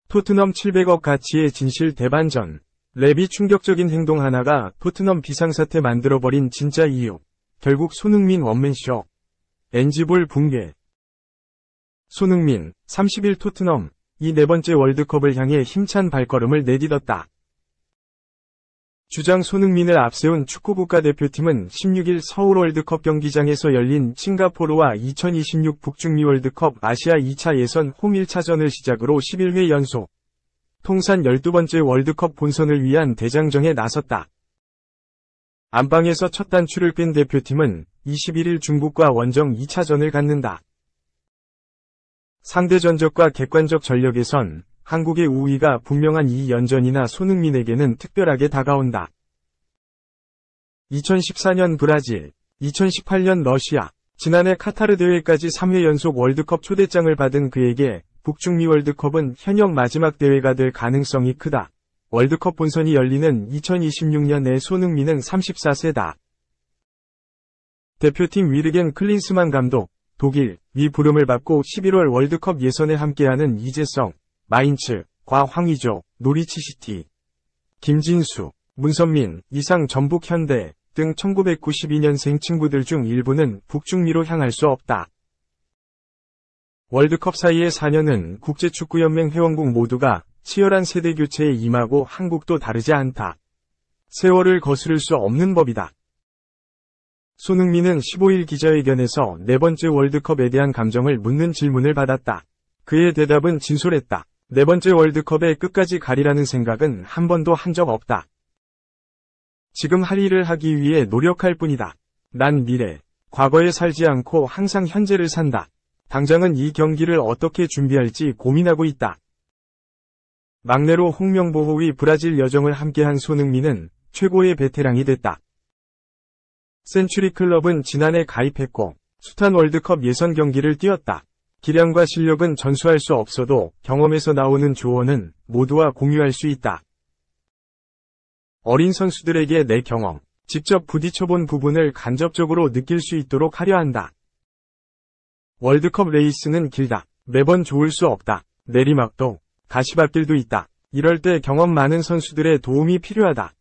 토트넘 700억 가치의 진실 대반전. 랩이 충격적인 행동 하나가 토트넘 비상사태 만들어버린 진짜 이유. 결국 손흥민 원맨쇼. NG볼 붕괴. 손흥민, 30일 토트넘, 이 네 번째 월드컵을 향해 힘찬 발걸음을 내딛었다. 주장 손흥민을 앞세운 축구 국가대표팀은 16일 서울 월드컵 경기장에서 열린 싱가포르와 2026 북중미 월드컵 아시아 2차 예선 홈 1차전을 시작으로 11회 연속 통산 12번째 월드컵 본선을 위한 대장정에 나섰다. 안방에서 첫 단추를 뺀 대표팀은 21일 중국과 원정 2차전을 갖는다. 상대 전적과 객관적 전력에선 한국의 우위가 분명한 이 연전이나 손흥민에게는 특별하게 다가온다. 2014년 브라질, 2018년 러시아, 지난해 카타르 대회까지 3회 연속 월드컵 초대장을 받은 그에게 북중미 월드컵은 현역 마지막 대회가 될 가능성이 크다. 월드컵 본선이 열리는 2026년에 손흥민은 34세다. 대표팀 위르겐 클린스만 감독, 독일, 위 부름을 받고 11월 월드컵 예선에 함께하는 이재성, 마인츠, 황의조, 노리치시티, 김진수, 문선민, 이상 전북 현대 등 1992년생 친구들 중 일부는 북중미로 향할 수 없다. 월드컵 사이의 4년은 국제축구연맹 회원국 모두가 치열한 세대 교체에 임하고 한국도 다르지 않다. 세월을 거스를 수 없는 법이다. 손흥민은 15일 기자회견에서 네 번째 월드컵에 대한 감정을 묻는 질문을 받았다. 그의 대답은 진솔했다. 네 번째 월드컵에 끝까지 가리라는 생각은 한 번도 한 적 없다. 지금 할 일을 하기 위해 노력할 뿐이다. 난 미래, 과거에 살지 않고 항상 현재를 산다. 당장은 이 경기를 어떻게 준비할지 고민하고 있다. 막내로 홍명보호의 브라질 여정을 함께한 손흥민은 최고의 베테랑이 됐다. 센츄리 클럽은 지난해 가입했고 숱한 월드컵 예선 경기를 뛰었다. 기량과 실력은 전수할 수 없어도 경험에서 나오는 조언은 모두와 공유할 수 있다. 어린 선수들에게 내 경험, 직접 부딪혀본 부분을 간접적으로 느낄 수 있도록 하려 한다. 월드컵 레이스는 길다. 매번 좋을 수 없다. 내리막도, 가시밭길도 있다. 이럴 때 경험 많은 선수들의 도움이 필요하다.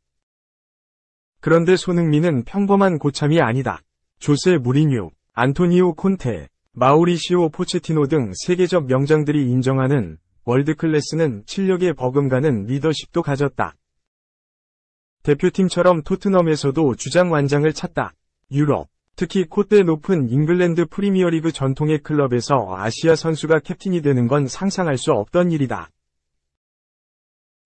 그런데 손흥민은 평범한 고참이 아니다. 조세 무리뉴, 안토니오 콘테, 마우리시오 포체티노 등 세계적 명장들이 인정하는 월드클래스는 실력에 버금가는 리더십도 가졌다. 대표팀처럼 토트넘에서도 주장 완장을 찾다. 유럽, 특히 콧대 높은 잉글랜드 프리미어리그 전통의 클럽에서 아시아 선수가 캡틴이 되는 건 상상할 수 없던 일이다.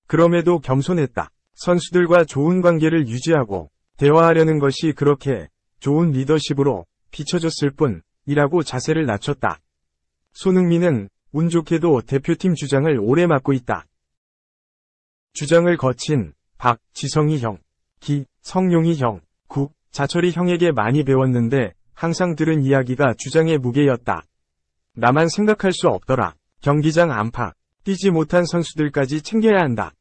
그럼에도 겸손했다. 선수들과 좋은 관계를 유지하고 대화하려는 것이 그렇게 좋은 리더십으로 비춰졌을 뿐이라고 자세를 낮췄다. 손흥민은 운 좋게도 대표팀 주장을 오래 맡고 있다. 주장을 거친 박, 지성이 형, 기, 성용이 형, 국, 자철이 형에게 많이 배웠는데 항상 들은 이야기가 주장의 무게였다. 나만 생각할 수 없더라. 경기장 안팎, 뛰지 못한 선수들까지 챙겨야 한다.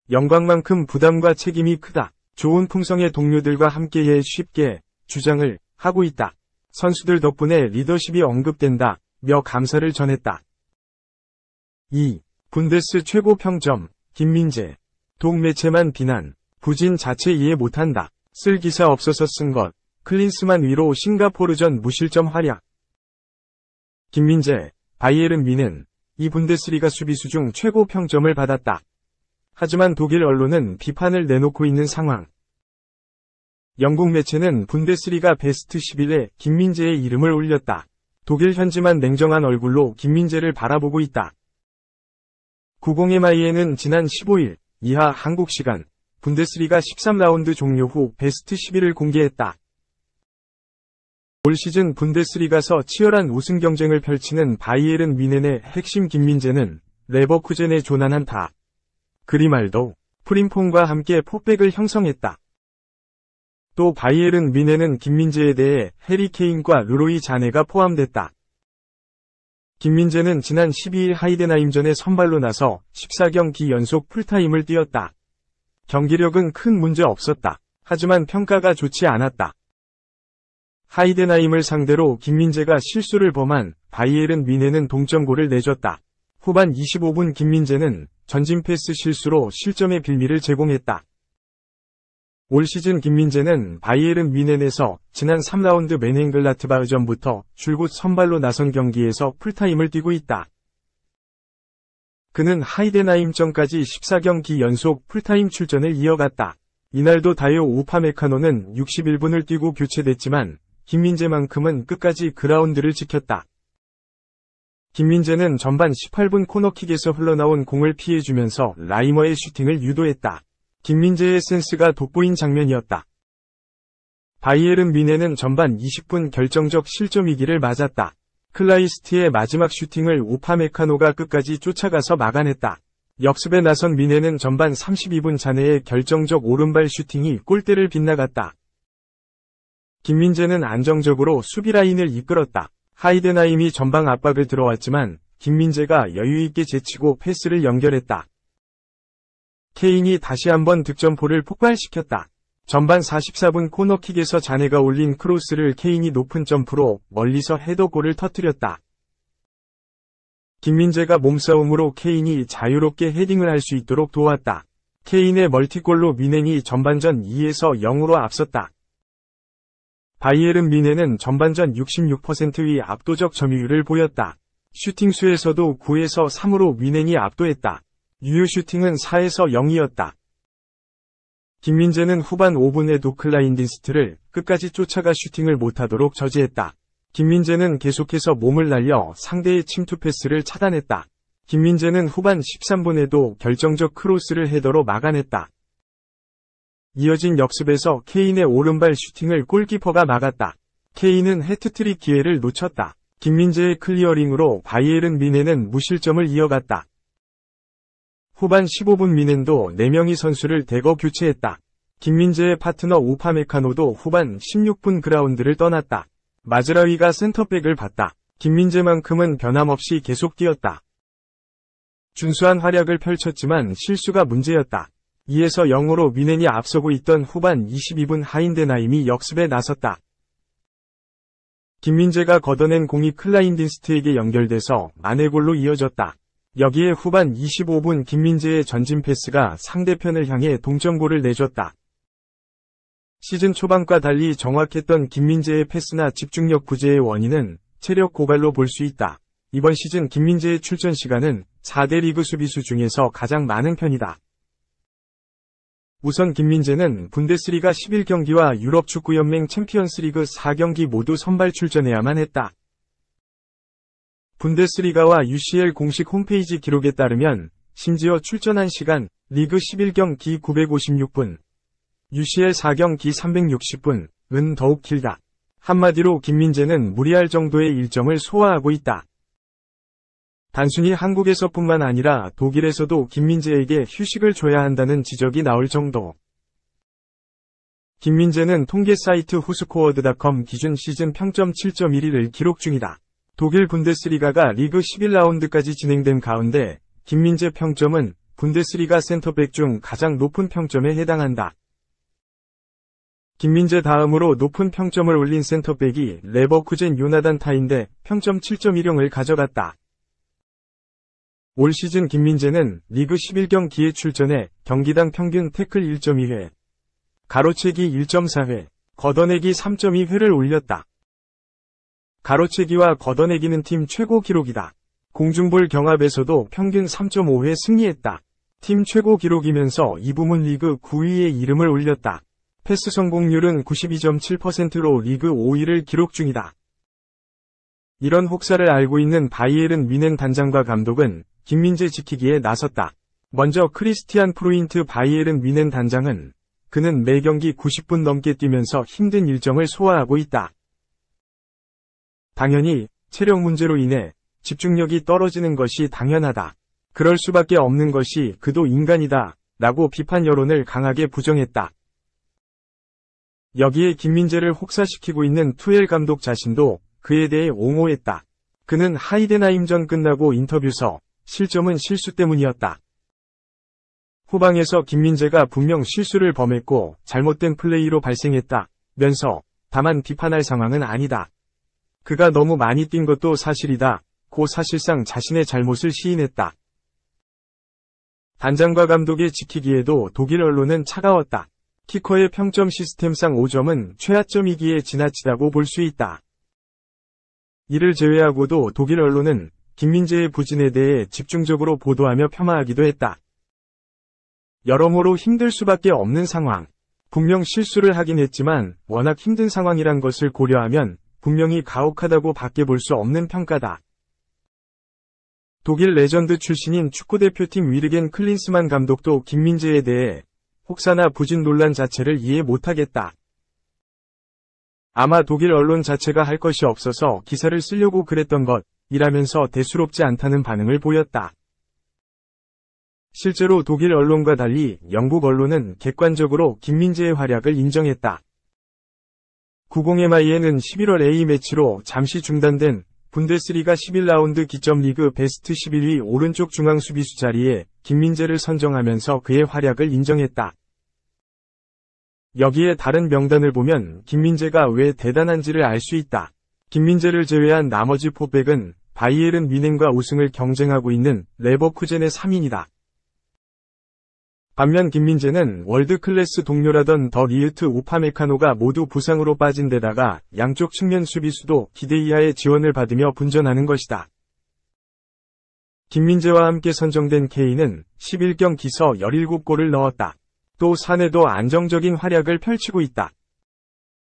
영광만큼 부담과 책임이 크다. 좋은 품성의 동료들과 함께해 쉽게 주장을 하고 있다. 선수들 덕분에 리더십이 언급된다. 며 감사를 전했다. 2. 분데스 최고 평점, 김민재. 독매체만 비난, 부진 자체 이해 못한다. 쓸 기사 없어서 쓴 것, 클린스만 위로 싱가포르전 무실점 활약. 김민재, 바이에른 뮌헨, 이 분데스리가 수비수 중 최고 평점을 받았다. 하지만 독일 언론은 비판을 내놓고 있는 상황. 영국 매체는 분데스리가 베스트 11에 김민재의 이름을 올렸다. 독일 현지만 냉정한 얼굴로 김민재를 바라보고 있다. 90MIN은 지난 15일 이하 한국 시간 분데스리가 13라운드 종료 후 베스트 11을 공개했다. 올 시즌 분데스리가서 치열한 우승 경쟁을 펼치는 바이에른 뮌헨의 핵심 김민재는 레버쿠젠에 조난한 다. 그리말도, 프림퐁과 함께 포백을 형성했다. 또 바이에른 뮌헨은 김민재에 대해 해리 케인과 르로이 자네가 포함됐다. 김민재는 지난 12일 하이덴하임전에 선발로 나서 14경기 연속 풀타임을 뛰었다. 경기력은 큰 문제 없었다. 하지만 평가가 좋지 않았다. 하이덴하임을 상대로 김민재가 실수를 범한 바이에른 뮌헨은 동점골을 내줬다. 후반 25분 김민재는 전진 패스 실수로 실점의 빌미를 제공했다. 올 시즌 김민재는 바이에른 뮌헨에서 지난 3라운드 맨헨글라트바흐전부터 줄곧 선발로 나선 경기에서 풀타임을 뛰고 있다. 그는 하이덴하임전까지 14경기 연속 풀타임 출전을 이어갔다. 이날도 다요 우파메카노는 61분을 뛰고 교체됐지만 김민재만큼은 끝까지 그라운드를 지켰다. 김민재는 전반 18분 코너킥에서 흘러나온 공을 피해주면서 라이머의 슈팅을 유도했다. 김민재의 센스가 돋보인 장면이었다. 바이에른 뮌헨은 전반 20분 결정적 실점 위기를 맞았다. 클라이스트의 마지막 슈팅을 우파메카노가 끝까지 쫓아가서 막아냈다. 역습에 나선 뮌헨은 전반 32분 잔해의 결정적 오른발 슈팅이 골대를 빗나갔다. 김민재는 안정적으로 수비 라인을 이끌었다. 하이덴하임이 전방 압박을 들어왔지만 김민재가 여유있게 제치고 패스를 연결했다. 케인이 다시 한번 득점포를 폭발시켰다. 전반 44분 코너킥에서 자네가 올린 크로스를 케인이 높은 점프로 멀리서 헤더골을 터뜨렸다. 김민재가 몸싸움으로 케인이 자유롭게 헤딩을 할 수 있도록 도왔다. 케인의 멀티골로 뮌헨이 전반전 2에서 0으로 앞섰다. 바이에른 뮌헨은 전반전 66%의 압도적 점유율을 보였다. 슈팅 수에서도 9에서 3으로 뮌헨이 압도했다. 유효 슈팅은 4에서 0이었다. 김민재는 후반 5분에도 클라인딘스트를 끝까지 쫓아가 슈팅을 못하도록 저지했다. 김민재는 계속해서 몸을 날려 상대의 침투 패스를 차단했다. 김민재는 후반 13분에도 결정적 크로스를 헤더로 막아냈다. 이어진 역습에서 케인의 오른발 슈팅을 골키퍼가 막았다. 케인은 해트트릭 기회를 놓쳤다. 김민재의 클리어링으로 바이에른 뮌헨은 무실점을 이어갔다. 후반 15분 뮌헨도 4명의 선수를 대거 교체했다. 김민재의 파트너 우파메카노도 후반 16분 그라운드를 떠났다. 마즈라위가 센터백을 봤다. 김민재만큼은 변함없이 계속 뛰었다. 준수한 활약을 펼쳤지만 실수가 문제였다. 2에서 0으로 뮌헨이 앞서고 있던 후반 22분 하이덴하임이 역습에 나섰다. 김민재가 걷어낸 공이 클라인딘스트에게 연결돼서 만회골로 이어졌다. 여기에 후반 25분 김민재의 전진 패스가 상대편을 향해 동점골을 내줬다. 시즌 초반과 달리 정확했던 김민재의 패스나 집중력 부재의 원인은 체력 고갈로 볼 수 있다. 이번 시즌 김민재의 출전 시간은 4대 리그 수비수 중에서 가장 많은 편이다. 우선 김민재는 분데스리가 11경기와 유럽축구연맹 챔피언스리그 4경기 모두 선발 출전해야만 했다. 분데스리가와 UCL 공식 홈페이지 기록에 따르면 심지어 출전한 시간 리그 11경기 956분, UCL 4경기 360분은 더욱 길다. 한마디로 김민재는 무리할 정도의 일정을 소화하고 있다. 단순히 한국에서뿐만 아니라 독일에서도 김민재에게 휴식을 줘야 한다는 지적이 나올 정도. 김민재는 통계 사이트 후스코어드.com 기준 시즌 평점 7.11을 기록 중이다. 독일 분데스리가가 리그 11라운드까지 진행된 가운데 김민재 평점은 분데스리가 센터백 중 가장 높은 평점에 해당한다. 김민재 다음으로 높은 평점을 올린 센터백이 레버쿠젠 요나단 타인데 평점 7.10을 가져갔다. 올 시즌 김민재는 리그 11경기에 출전해 경기당 평균 태클 1.2회, 가로채기 1.4회, 걷어내기 3.2회를 올렸다. 가로채기와 걷어내기는 팀 최고 기록이다. 공중볼 경합에서도 평균 3.5회 승리했다. 팀 최고 기록이면서 이 부문 리그 9위에 이름을 올렸다. 패스 성공률은 92.7%로 리그 5위를 기록 중이다. 이런 혹사를 알고 있는 바이에른 뮌헨 단장과 감독은 김민재 지키기에 나섰다. 먼저 크리스티안 프루인트 바이에른 뮌헨 단장은 그는 매 경기 90분 넘게 뛰면서 힘든 일정을 소화하고 있다. 당연히 체력 문제로 인해 집중력이 떨어지는 것이 당연하다. 그럴 수밖에 없는 것이 그도 인간이다. 라고 비판 여론을 강하게 부정했다. 여기에 김민재를 혹사시키고 있는 투엘 감독 자신도 그에 대해 옹호했다. 그는 하이덴하임전 끝나고 인터뷰서 실점은 실수 때문이었다. 후방에서 김민재가 분명 실수를 범했고 잘못된 플레이로 발생했다 면서 다만 비판할 상황은 아니다. 그가 너무 많이 뛴 것도 사실이다. 고 사실상 자신의 잘못을 시인했다. 단장과 감독의 지키기에도 독일 언론은 차가웠다. 키커의 평점 시스템상 5점은 최하점이기에 지나치다고 볼 수 있다. 이를 제외하고도 독일 언론은 김민재의 부진에 대해 집중적으로 보도하며 폄하하기도 했다. 여러모로 힘들 수밖에 없는 상황. 분명 실수를 하긴 했지만 워낙 힘든 상황이란 것을 고려하면 분명히 가혹하다고 밖에 볼 수 없는 평가다. 독일 레전드 출신인 축구대표팀 위르겐 클린스만 감독도 김민재에 대해 혹사나 부진 논란 자체를 이해 못하겠다. 아마 독일 언론 자체가 할 것이 없어서 기사를 쓰려고 그랬던 것이라면서 대수롭지 않다는 반응을 보였다. 실제로 독일 언론과 달리 영국 언론은 객관적으로 김민재의 활약을 인정했다. 90MIN은 11월 A매치로 잠시 중단된 분데스리가 11라운드 기점 리그 베스트 11위 오른쪽 중앙 수비수 자리에 김민재를 선정하면서 그의 활약을 인정했다. 여기에 다른 명단을 보면 김민재가 왜 대단한지를 알 수 있다. 김민재를 제외한 나머지 포백은 바이에른 뮌헨과 우승을 경쟁하고 있는 레버쿠젠의 3인이다. 반면 김민재는 월드클래스 동료라던 더 리으트 우파메카노가 모두 부상으로 빠진 데다가 양쪽 측면 수비수도 기대 이하의 지원을 받으며 분전하는 것이다. 김민재와 함께 선정된 K는 11경기서 17골을 넣었다. 또 사내도 안정적인 활약을 펼치고 있다.